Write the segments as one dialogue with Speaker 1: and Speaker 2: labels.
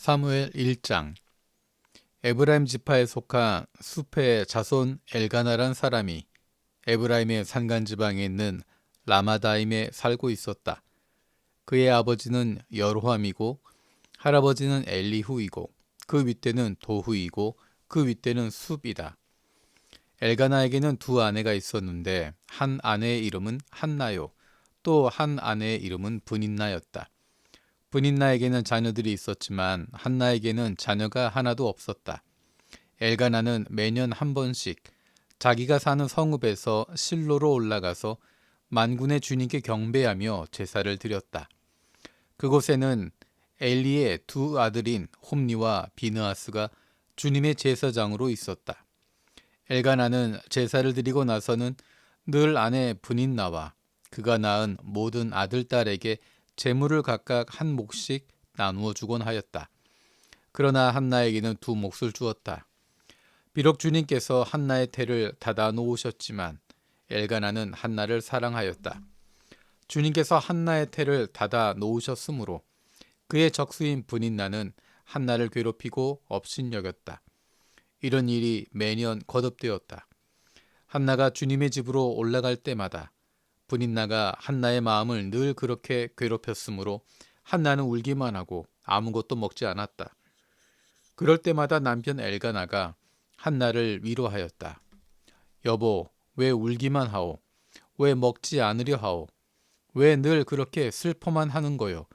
Speaker 1: 사무엘 1장. 에브라임 지파에 속한 숲의 자손 엘가나란 사람이 에브라임의 산간지방에 있는 라마다임에 살고 있었다. 그의 아버지는 여로함이고 할아버지는 엘리후이고 그 윗대는 도후이고 그 윗대는 숲이다. 엘가나에게는 두 아내가 있었는데 한 아내의 이름은 한나요, 또 한 아내의 이름은 브닌나였다. 브닌나에게는 자녀들이 있었지만 한나에게는 자녀가 하나도 없었다. 엘가나는 매년 한 번씩 자기가 사는 성읍에서 실로로 올라가서 만군의 주님께 경배하며 제사를 드렸다. 그곳에는 엘리의 두 아들인 홈니와 비느하스가 주님의 제사장으로 있었다. 엘가나는 제사를 드리고 나서는 늘 아내 브닌나와 그가 낳은 모든 아들, 딸에게 재물을 각각 한 몫씩 나누어 주곤 하였다. 그러나 한나에게는 두 몫을 주었다. 비록 주님께서 한나의 태를 닫아 놓으셨지만 엘가나는 한나를 사랑하였다. 주님께서 한나의 태를 닫아 놓으셨으므로 그의 적수인 브닌나는 한나를 괴롭히고 업신여겼다. 이런 일이 매년 거듭되었다. 한나가 주님의 집으로 올라갈 때마다 브닌나가 한나의 마음을 늘 그렇게 괴롭혔으므로 한나는 울기만 하고 아무것도 먹지 않았다. 그럴 때마다 남편 엘가나가 한나를 위로하였다. 여보, 왜 울기만 하오? 왜 먹지 않으려 하오? 왜 늘 그렇게 슬퍼만 하는 거요?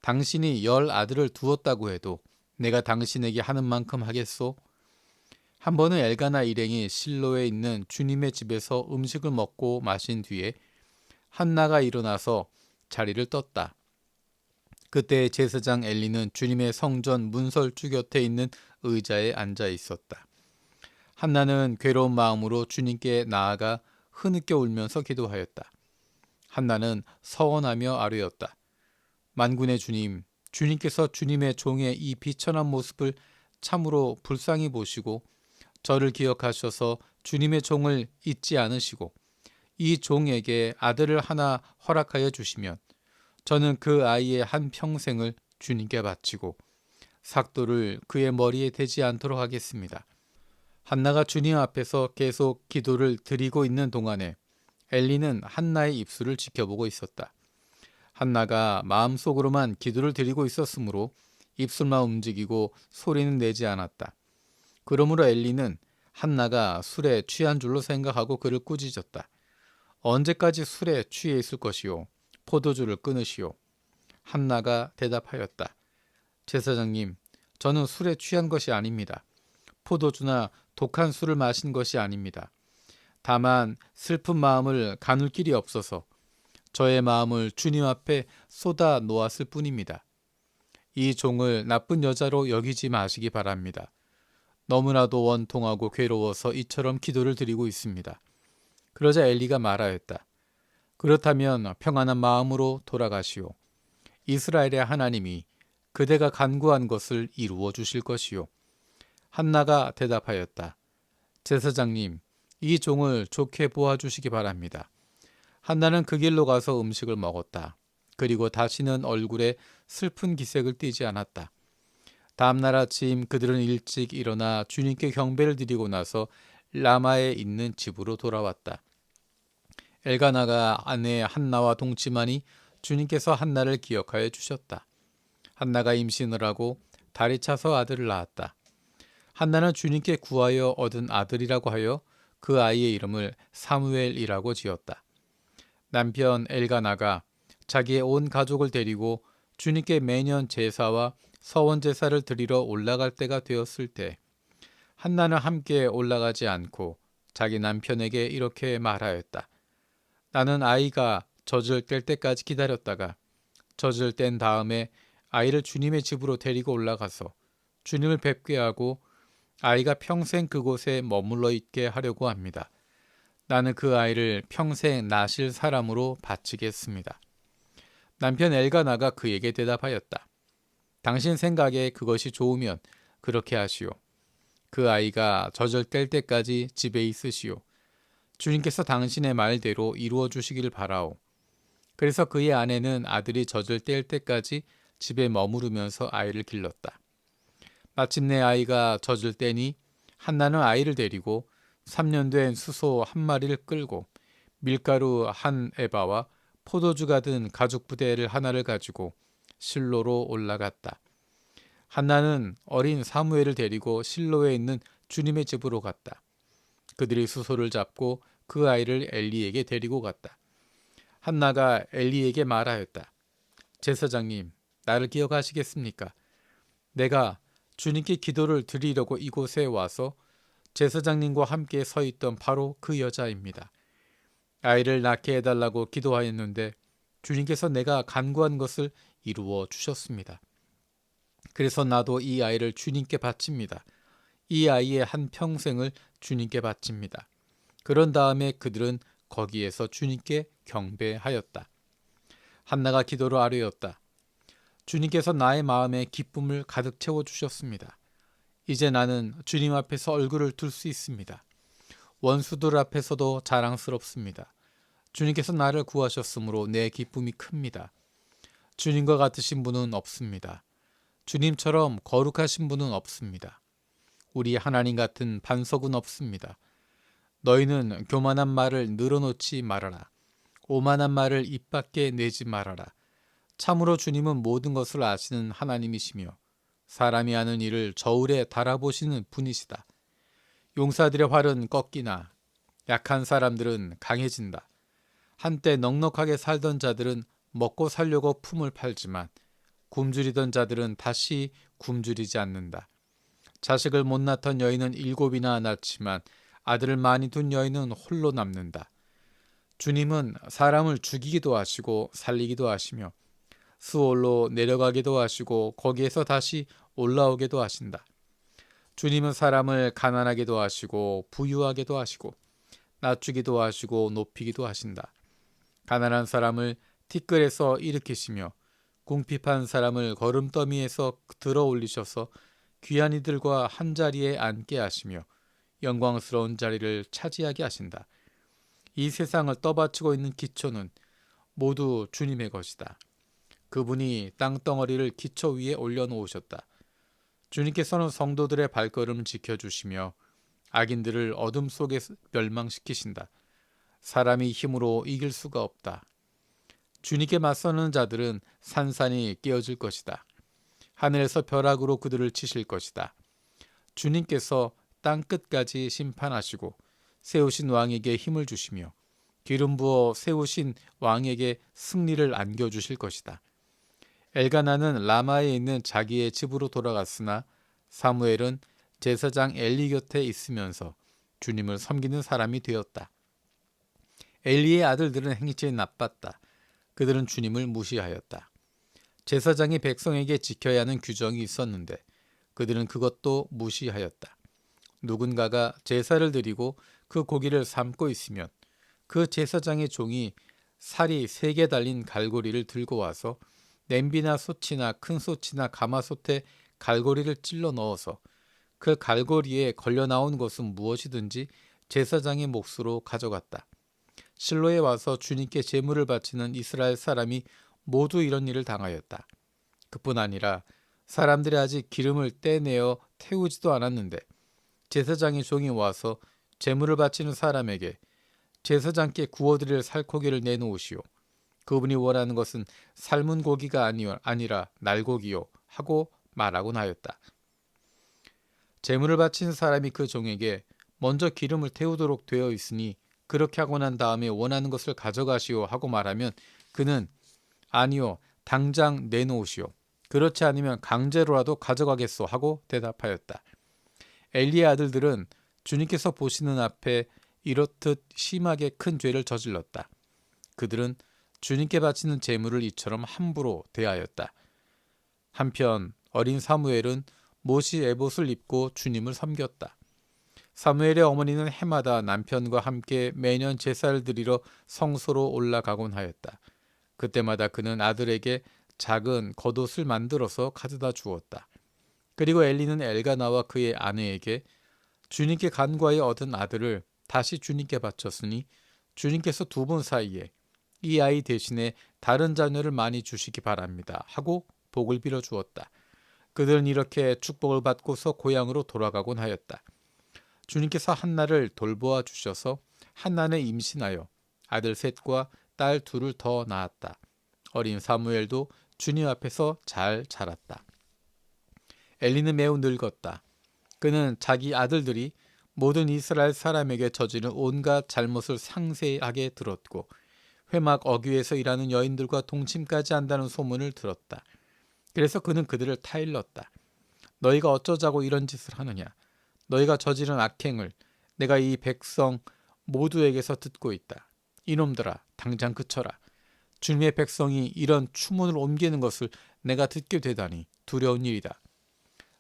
Speaker 1: 당신이 10 아들을 두었다고 해도 내가 당신에게 하는 만큼 하겠소? 한 번은 엘가나 일행이 실로에 있는 주님의 집에서 음식을 먹고 마신 뒤에 한나가 일어나서 자리를 떴다. 그때 제사장 엘리는 주님의 성전 문설주 곁에 있는 의자에 앉아 있었다. 한나는 괴로운 마음으로 주님께 나아가 흐느껴 울면서 기도하였다. 한나는 서원하며 아뢰었다. 만군의 주님, 주님께서 주님의 종의 이 비천한 모습을 참으로 불쌍히 보시고 저를 기억하셔서 주님의 종을 잊지 않으시고 이 종에게 아들을 하나 허락하여 주시면 저는 그 아이의 한 평생을 주님께 바치고 삭도를 그의 머리에 대지 않도록 하겠습니다. 한나가 주님 앞에서 계속 기도를 드리고 있는 동안에 엘리는 한나의 입술을 지켜보고 있었다. 한나가 마음속으로만 기도를 드리고 있었으므로 입술만 움직이고 소리는 내지 않았다. 그러므로 엘리는 한나가 술에 취한 줄로 생각하고 그를 꾸짖었다. 언제까지 술에 취해 있을 것이요? 포도주를 끊으시오. 한나가 대답하였다. 제사장님, 저는 술에 취한 것이 아닙니다. 포도주나 독한 술을 마신 것이 아닙니다. 다만 슬픈 마음을 가눌 길이 없어서 저의 마음을 주님 앞에 쏟아 놓았을 뿐입니다. 이 종을 나쁜 여자로 여기지 마시기 바랍니다. 너무나도 원통하고 괴로워서 이처럼 기도를 드리고 있습니다. 그러자 엘리가 말하였다. 그렇다면 평안한 마음으로 돌아가시오. 이스라엘의 하나님이 그대가 간구한 것을 이루어 주실 것이요. 한나가 대답하였다. 제사장님, 이 종을 좋게 보아주시기 바랍니다. 한나는 그 길로 가서 음식을 먹었다. 그리고 다시는 얼굴에 슬픈 기색을 띠지 않았다. 다음날 아침 그들은 일찍 일어나 주님께 경배를 드리고 나서 라마에 있는 집으로 돌아왔다. 엘가나가 아내 한나와 동침하니 주님께서 한나를 기억하여 주셨다. 한나가 임신을 하고 달이 차서 아들을 낳았다. 한나는 주님께 구하여 얻은 아들이라고 하여 그 아이의 이름을 사무엘이라고 지었다. 남편 엘가나가 자기의 온 가족을 데리고 주님께 매년 제사와 서원 제사를 드리러 올라갈 때가 되었을 때 한나는 함께 올라가지 않고 자기 남편에게 이렇게 말하였다. 나는 아이가 젖을 뗄 때까지 기다렸다가 젖을 뗀 다음에 아이를 주님의 집으로 데리고 올라가서 주님을 뵙게 하고 아이가 평생 그곳에 머물러 있게 하려고 합니다. 나는 그 아이를 평생 낳으실 사람으로 바치겠습니다. 남편 엘가나가 그에게 대답하였다. 당신 생각에 그것이 좋으면 그렇게 하시오. 그 아이가 젖을 뗄 때까지 집에 있으시오. 주님께서 당신의 말대로 이루어 주시기를 바라오. 그래서 그의 아내는 아들이 젖을 뗄 때까지 집에 머무르면서 아이를 길렀다. 마침내 아이가 젖을 때니 한나는 아이를 데리고 3년 된 수소 한 마리를 끌고 밀가루 한 에바와 포도주가 든 가죽 부대를 하나를 가지고 실로로 올라갔다. 한나는 어린 사무엘을 데리고 실로에 있는 주님의 집으로 갔다. 그들이 수소를 잡고 그 아이를 엘리에게 데리고 갔다. 한나가 엘리에게 말하였다. 제사장님, 나를 기억하시겠습니까? 내가 주님께 기도를 드리려고 이곳에 와서 제사장님과 함께 서 있던 바로 그 여자입니다. 아이를 낳게 해달라고 기도하였는데 주님께서 내가 간구한 것을 이루어 주셨습니다. 그래서 나도 이 아이를 주님께 바칩니다. 이 아이의 한 평생을 주님께 바칩니다. 그런 다음에 그들은 거기에서 주님께 경배하였다. 한나가 기도를 아뢰었다. 주님께서 나의 마음에 기쁨을 가득 채워주셨습니다. 이제 나는 주님 앞에서 얼굴을 들 수 있습니다. 원수들 앞에서도 자랑스럽습니다. 주님께서 나를 구하셨으므로 내 기쁨이 큽니다. 주님과 같으신 분은 없습니다. 주님처럼 거룩하신 분은 없습니다. 우리 하나님 같은 반석은 없습니다. 너희는 교만한 말을 늘어놓지 말아라. 오만한 말을 입 밖에 내지 말아라. 참으로 주님은 모든 것을 아시는 하나님이시며 사람이 하는 일을 저울에 달아보시는 분이시다. 용사들의 활은 꺾이나 약한 사람들은 강해진다. 한때 넉넉하게 살던 자들은 먹고 살려고 품을 팔지만 굶주리던 자들은 다시 굶주리지 않는다. 자식을 못 낳던 여인은 7이나 낳지만 아들을 많이 둔 여인은 홀로 남는다. 주님은 사람을 죽이기도 하시고 살리기도 하시며 수올로 내려가기도 하시고 거기에서 다시 올라오기도 하신다. 주님은 사람을 가난하게도 하시고 부유하게도 하시고 낮추기도 하시고 높이기도 하신다. 가난한 사람을 티끌에서 일으키시며 궁핍한 사람을 거름더미에서 들어 올리셔서 귀한 이들과 한자리에 앉게 하시며 영광스러운 자리를 차지하게 하신다. 이 세상을 떠받치고 있는 기초는 모두 주님의 것이다. 그분이 땅덩어리를 기초 위에 올려놓으셨다. 주님께서는 성도들의 발걸음을 지켜주시며 악인들을 어둠 속에 멸망시키신다. 사람이 힘으로 이길 수가 없다. 주님께 맞서는 자들은 산산이 깨어질 것이다. 하늘에서 벼락으로 그들을 치실 것이다. 주님께서 땅 끝까지 심판하시고 세우신 왕에게 힘을 주시며 기름 부어 세우신 왕에게 승리를 안겨주실 것이다. 엘가나는 라마에 있는 자기의 집으로 돌아갔으나 사무엘은 제사장 엘리 곁에 있으면서 주님을 섬기는 사람이 되었다. 엘리의 아들들은 행실이 나빴다. 그들은 주님을 무시하였다. 제사장이 백성에게 지켜야 하는 규정이 있었는데 그들은 그것도 무시하였다. 누군가가 제사를 드리고 그 고기를 삶고 있으면 그 제사장의 종이 살이 3개 달린 갈고리를 들고 와서 냄비나 솥이나 큰 솥이나 가마솥에 갈고리를 찔러 넣어서 그 갈고리에 걸려 나온 것은 무엇이든지 제사장의 몫으로 가져갔다. 실로에 와서 주님께 제물을 바치는 이스라엘 사람이 모두 이런 일을 당하였다. 그뿐 아니라 사람들이 아직 기름을 떼내어 태우지도 않았는데 제사장의 종이 와서 제물을 바치는 사람에게 제사장께 구워드릴 살코기를 내놓으시오. 그분이 원하는 것은 삶은 고기가 아니라 날고기요 하고 말하곤 하였다. 제물을 바치는 사람이 그 종에게 먼저 기름을 태우도록 되어 있으니 그렇게 하고 난 다음에 원하는 것을 가져가시오 하고 말하면 그는 아니요 당장 내놓으시오. 그렇지 않으면 강제로라도 가져가겠소 하고 대답하였다. 엘리의 아들들은 주님께서 보시는 앞에 이렇듯 심하게 큰 죄를 저질렀다. 그들은 주님께 바치는 제물을 이처럼 함부로 대하였다. 한편 어린 사무엘은 못이 에봇을 입고 주님을 섬겼다. 사무엘의 어머니는 해마다 남편과 함께 매년 제사를 드리러 성소로 올라가곤 하였다. 그때마다 그는 아들에게 작은 겉옷을 만들어서 가져다 주었다. 그리고 엘리는 엘가나와 그의 아내에게 주님께 간구하여 얻은 아들을 다시 주님께 바쳤으니 주님께서 2분 사이에 이 아이 대신에 다른 자녀를 많이 주시기 바랍니다 하고 복을 빌어 주었다. 그들은 이렇게 축복을 받고서 고향으로 돌아가곤 하였다. 주님께서 한나를 돌보아 주셔서 한나는 임신하여 아들 셋과 딸 둘을 더 낳았다. 어린 사무엘도 주님 앞에서 잘 자랐다. 엘리는 매우 늙었다. 그는 자기 아들들이 모든 이스라엘 사람에게 저지른 온갖 잘못을 상세하게 들었고 회막 어귀에서 일하는 여인들과 동침까지 한다는 소문을 들었다. 그래서 그는 그들을 타일렀다. 너희가 어쩌자고 이런 짓을 하느냐? 너희가 저지른 악행을 내가 이 백성 모두에게서 듣고 있다. 이놈들아, 당장 그쳐라. 주님의 백성이 이런 추문을 옮기는 것을 내가 듣게 되다니 두려운 일이다.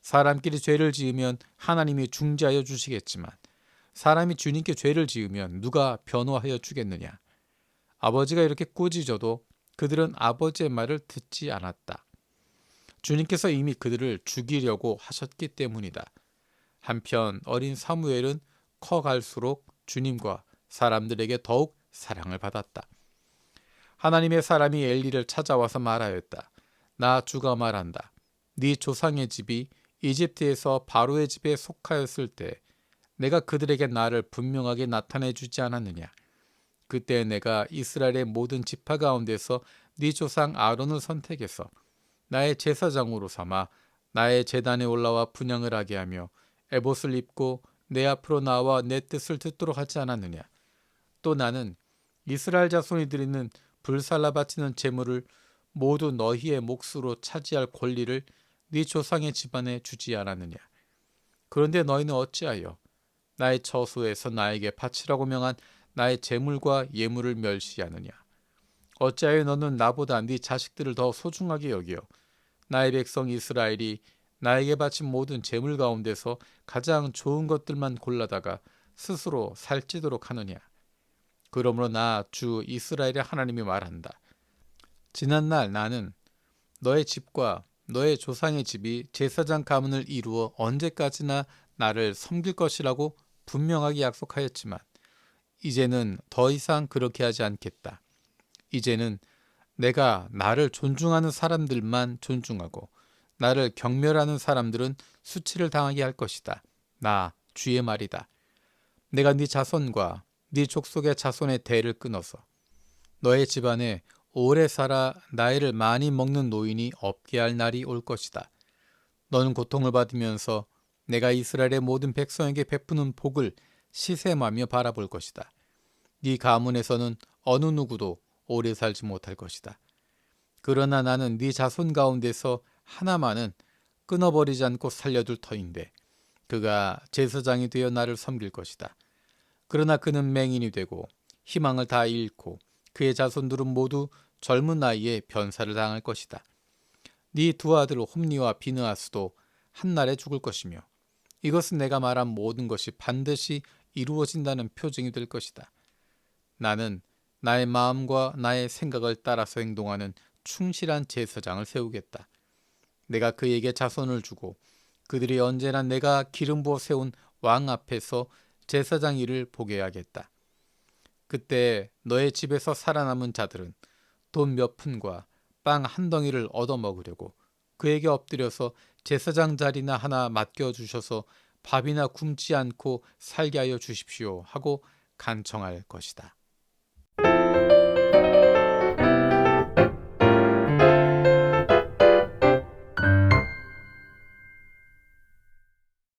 Speaker 1: 사람끼리 죄를 지으면 하나님이 중재하여 주시겠지만 사람이 주님께 죄를 지으면 누가 변호하여 주겠느냐. 아버지가 이렇게 꾸짖어도 그들은 아버지의 말을 듣지 않았다. 주님께서 이미 그들을 죽이려고 하셨기 때문이다. 한편 어린 사무엘은 커갈수록 주님과 사람들에게 더욱 사랑을 받았다. 하나님의 사람이 엘리를 찾아와서 말하였다. 나 주가 말한다. 네 조상의 집이 이집트에서 바로의 집에 속하였을 때 내가 그들에게 나를 분명하게 나타내 주지 않았느냐. 그때 내가 이스라엘의 모든 지파 가운데서 네 조상 아론을 선택해서 나의 제사장으로 삼아 나의 제단에 올라와 분향을 하게 하며 에봇을 입고 내 앞으로 나와 내 뜻을 듣도록 하지 않았느냐. 또 나는 이스라엘 자손이 드리는 불살라 바치는 제물을 모두 너희의 몫으로 차지할 권리를 네 조상의 집안에 주지 않았느냐. 그런데 너희는 어찌하여 나의 처소에서 나에게 바치라고 명한 나의 제물과 예물을 멸시하느냐. 어찌하여 너는 나보다 네 자식들을 더 소중하게 여기어 나의 백성 이스라엘이 나에게 바친 모든 제물 가운데서 가장 좋은 것들만 골라다가 스스로 살찌도록 하느냐. 그러므로 나 주 이스라엘의 하나님이 말한다. 지난날 나는 너의 집과 너의 조상의 집이 제사장 가문을 이루어 언제까지나 나를 섬길 것이라고 분명하게 약속하였지만 이제는 더 이상 그렇게 하지 않겠다. 이제는 내가 나를 존중하는 사람들만 존중하고 나를 경멸하는 사람들은 수치를 당하게 할 것이다. 나 주의 말이다. 내가 네 자손과 네 족속의 자손의 대를 끊어서 너의 집안에 오래 살아 나이를 많이 먹는 노인이 없게 할 날이 올 것이다. 너는 고통을 받으면서 내가 이스라엘의 모든 백성에게 베푸는 복을 시샘하며 바라볼 것이다. 네 가문에서는 어느 누구도 오래 살지 못할 것이다. 그러나 나는 네 자손 가운데서 하나만은 끊어버리지 않고 살려둘 터인데 그가 제사장이 되어 나를 섬길 것이다. 그러나 그는 맹인이 되고 희망을 다 잃고 그의 자손들은 모두 젊은 나이에 변사를 당할 것이다. 네 두 아들 홈니와 비느하스도 한날에 죽을 것이며 이것은 내가 말한 모든 것이 반드시 이루어진다는 표징이 될 것이다. 나는 나의 마음과 나의 생각을 따라서 행동하는 충실한 제사장을 세우겠다. 내가 그에게 자손을 주고 그들이 언제나 내가 기름 부어 세운 왕 앞에서 제사장 일을 보게 하겠다. 그때 너의 집에서 살아남은 자들은 돈 몇 푼과 빵 한 덩이를 얻어먹으려고 그에게 엎드려서 제사장 자리나 하나 맡겨주셔서 밥이나 굶지 않고 살게 하여 주십시오 하고 간청할 것이다.